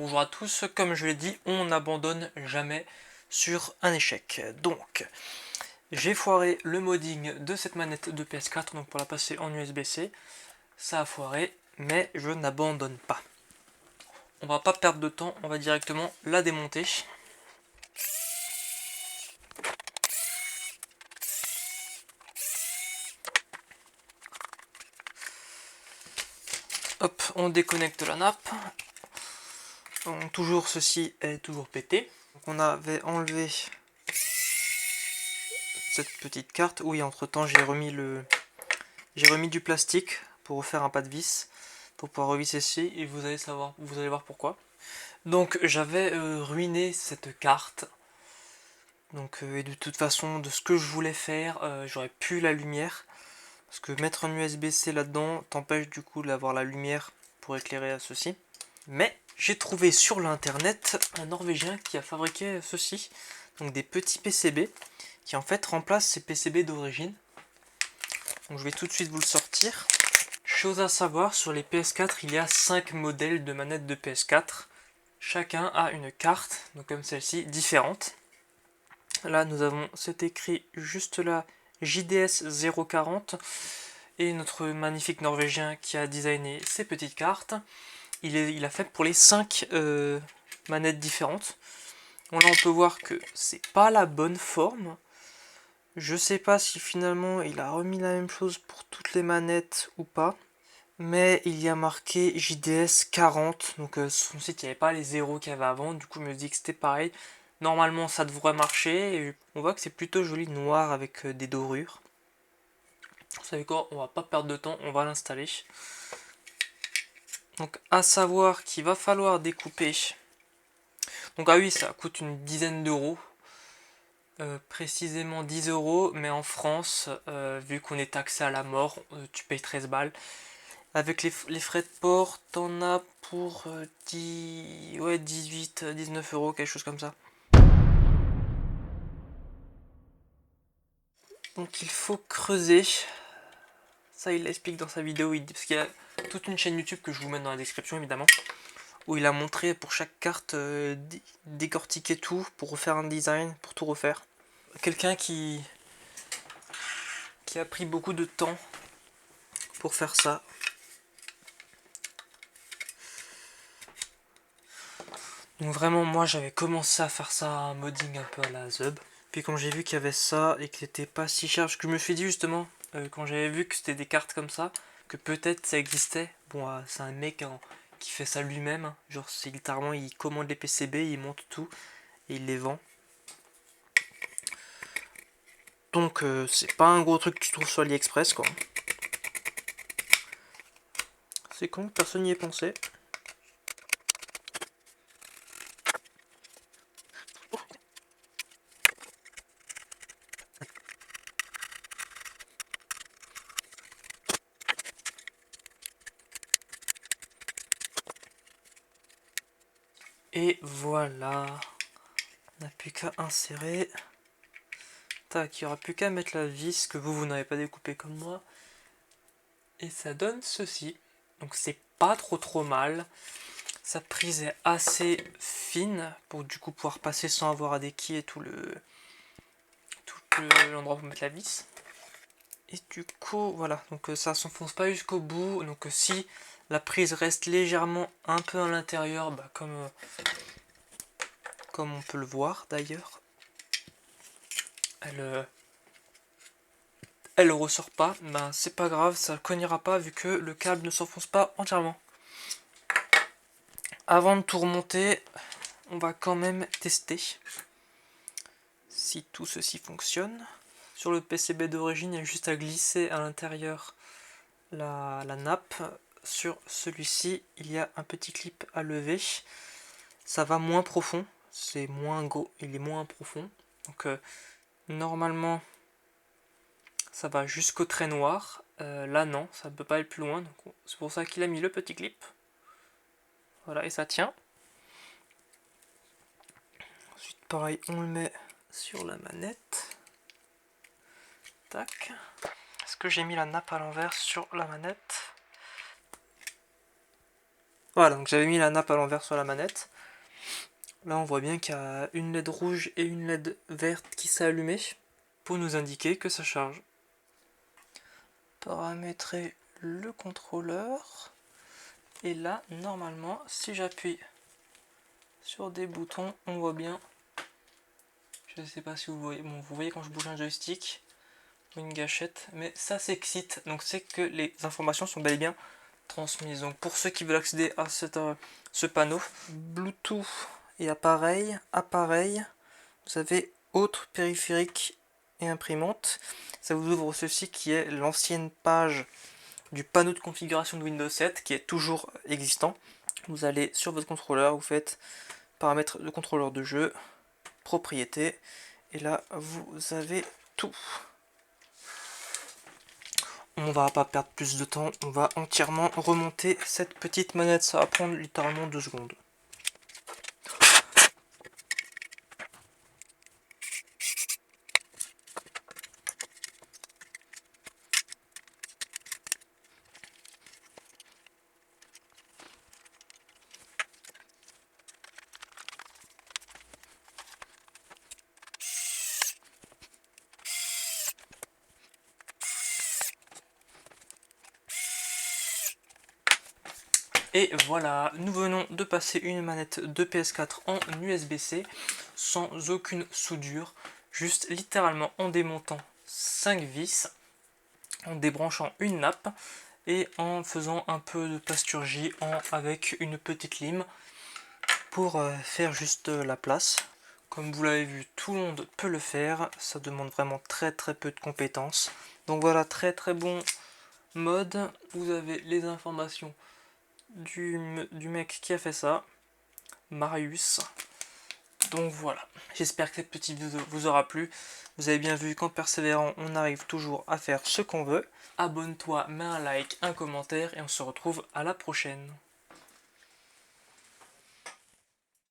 Bonjour à tous, comme je l'ai dit, on n'abandonne jamais sur un échec. Donc, j'ai foiré le modding de cette manette de PS4, donc pour la passer en USB-C. Ça a foiré, mais je n'abandonne pas. On va pas perdre de temps, on va directement la démonter. Hop, on déconnecte la nappe. Donc, toujours ceci est toujours pété. Donc, on avait enlevé cette petite carte. Oui, entre temps j'ai remis du plastique pour refaire un pas de vis pour pouvoir revisser ici et vous allez voir pourquoi. Donc j'avais ruiné cette carte. Donc et de toute façon de ce que je voulais faire, j'aurais pu la lumière. Parce que mettre un USB-C là-dedans t'empêche du coup d'avoir la lumière pour éclairer à ceci. Mais j'ai trouvé sur l'internet un Norvégien qui a fabriqué ceci. Donc des petits PCB qui en fait remplacent ces PCB d'origine. Donc je vais tout de suite vous le sortir. Chose à savoir, sur les PS4, il y a 5 modèles de manettes de PS4. Chacun a une carte, donc comme celle-ci, différente. Là, nous avons, c'est écrit juste là, JDS 040. Et notre magnifique Norvégien qui a designé ces petites cartes, il a fait pour les 5 manettes différentes. Bon, là, on peut voir que c'est pas la bonne forme. Je sais pas si finalement il a remis la même chose pour toutes les manettes ou pas. Mais il y a marqué JDS 40, donc sur son site il n'y avait pas les zéros qu'il y avait avant, du coup je me dis que c'était pareil. Normalement ça devrait marcher, et on voit que c'est plutôt joli noir avec des dorures. Vous savez quoi, on va pas perdre de temps, on va l'installer. Donc à savoir qu'il va falloir découper. Donc ah oui, ça coûte une dizaine d'euros. Précisément 10 euros, mais en France, vu qu'on est taxé à la mort, tu payes 13 balles. Avec les frais de port, t'en as pour 18, 19 euros, quelque chose comme ça. Donc il faut creuser. Ça, il l'explique dans sa vidéo, parce qu'il y a toute une chaîne YouTube que je vous mets dans la description, évidemment, où il a montré pour chaque carte décortiquer tout pour refaire un design, pour tout refaire. Quelqu'un qui a pris beaucoup de temps pour faire ça. Donc vraiment, moi j'avais commencé à faire ça, un modding un peu à la Zub. Puis quand j'ai vu qu'il y avait ça et que c'était pas si cher, parce que je me suis dit justement, quand j'avais vu que c'était des cartes comme ça, que peut-être ça existait. Bon, c'est un mec qui fait ça lui-même, hein. Genre c'est littéralement, il commande les PCB, il monte tout et il les vend. Donc c'est pas un gros truc que tu trouves sur AliExpress quoi. C'est con, personne n'y est pensé. Et voilà, on n'a plus qu'à insérer. Tac, il n'y aura plus qu'à mettre la vis que vous n'avez pas découpé comme moi. Et ça donne ceci. Donc c'est pas trop mal. Sa prise est assez fine pour du coup pouvoir passer sans avoir à déquiller tout l'endroit pour mettre la vis. Et du coup voilà, donc ça s'enfonce pas jusqu'au bout. Donc si la prise reste légèrement un peu à l'intérieur, bah, comme on peut le voir d'ailleurs, elle ressort pas, ben c'est pas grave, ça cognera pas vu que le câble ne s'enfonce pas entièrement. Avant de tout remonter, on va quand même tester si tout ceci fonctionne. Sur le PCB d'origine, il y a juste à glisser à l'intérieur la nappe. Sur celui-ci, il y a un petit clip à lever. Ça va moins profond, c'est moins gros, il est moins profond. Donc normalement, ça va jusqu'au trait noir. Là non, ça ne peut pas aller plus loin. C'est pour ça qu'il a mis le petit clip. Voilà, et ça tient. Ensuite, pareil, on le met sur la manette. Tac. Est-ce que j'ai mis la nappe à l'envers sur la manette? Voilà, donc j'avais mis la nappe à l'envers sur la manette. Là on voit bien qu'il y a une LED rouge et une LED verte qui s'est allumée pour nous indiquer que ça charge. Paramétrer le contrôleur. Et là, normalement, si j'appuie sur des boutons, on voit bien. Je ne sais pas si vous voyez. Bon, vous voyez quand je bouge un joystick ou une gâchette, mais ça s'excite. Donc c'est que les informations sont bel et bien transmises. Donc pour ceux qui veulent accéder à ce panneau, Bluetooth et appareil, vous avez autre périphérique et imprimante. Ça vous ouvre ceci qui est l'ancienne page du panneau de configuration de Windows 7 qui est toujours existant. Vous allez sur votre contrôleur, vous faites paramètres de contrôleur de jeu, propriétés, et là vous avez tout. On va pas perdre plus de temps, on va entièrement remonter cette petite manette, ça va prendre littéralement 2 secondes. Et voilà, nous venons de passer une manette de PS4 en USB-C sans aucune soudure, juste littéralement en démontant 5 vis, en débranchant une nappe et en faisant un peu de plasturgie avec une petite lime pour faire juste la place. Comme vous l'avez vu, tout le monde peut le faire, ça demande vraiment très peu de compétences. Donc voilà, très bon mode, vous avez les informations du mec qui a fait ça, Marius. Donc voilà, j'espère que cette petite vidéo vous aura plu. Vous avez bien vu qu'en persévérant, on arrive toujours à faire ce qu'on veut. Abonne-toi, mets un like, un commentaire et on se retrouve à la prochaine.